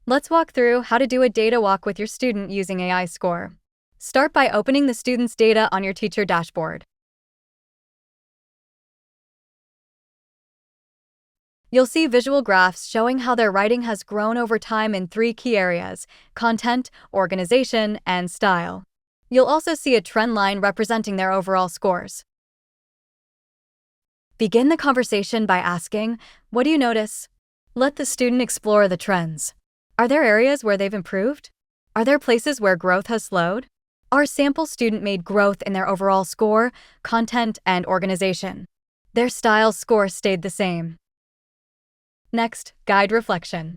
Let's walk through how to do a data walk with your student using AI Score. Start by opening the student's data on your teacher dashboard. You'll see visual graphs showing how their writing has grown over time in 3 key areas: content, organization, and style. You'll also see a trend line representing their overall scores. Begin the conversation by asking, "What do you notice?" Let the student explore the trends. Are there areas where they've improved? Are there places where growth has slowed? Our sample student made growth in their overall score, content, and organization. Their style score stayed the same. Next, guide reflection.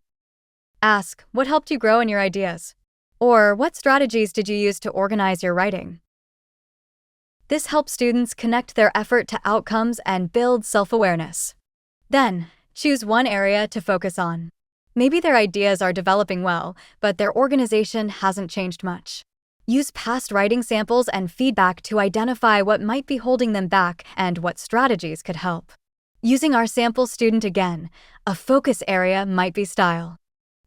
Ask, what helped you grow in your ideas? Or what strategies did you use to organize your writing? This helps students connect their effort to outcomes and build self-awareness. Then, choose one area to focus on. Maybe their ideas are developing well, but their organization hasn't changed much. Use past writing samples and feedback to identify what might be holding them back and what strategies could help. Using our sample student again, a focus area might be style.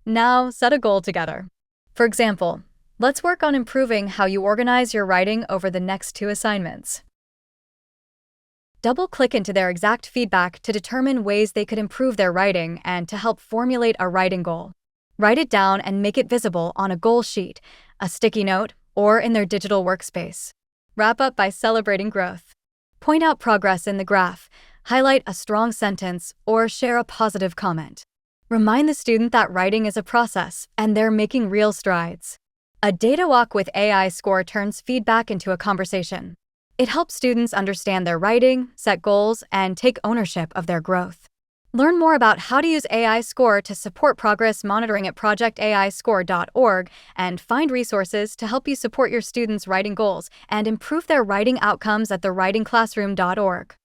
Now, set a goal together. For example, let's work on improving how you organize your writing over the next 2 assignments. Double-click into their exact feedback to determine ways they could improve their writing and to help formulate a writing goal. Write it down and make it visible on a goal sheet, a sticky note, or in their digital workspace. Wrap up by celebrating growth. Point out progress in the graph, highlight a strong sentence, or share a positive comment. Remind the student that writing is a process and they're making real strides. A data walk with AI Score turns feedback into a conversation. It helps students understand their writing, set goals, and take ownership of their growth. Learn more about how to use AI Score to support progress monitoring at projectaiscore.org and find resources to help you support your students' writing goals and improve their writing outcomes at thewritingclassroom.org.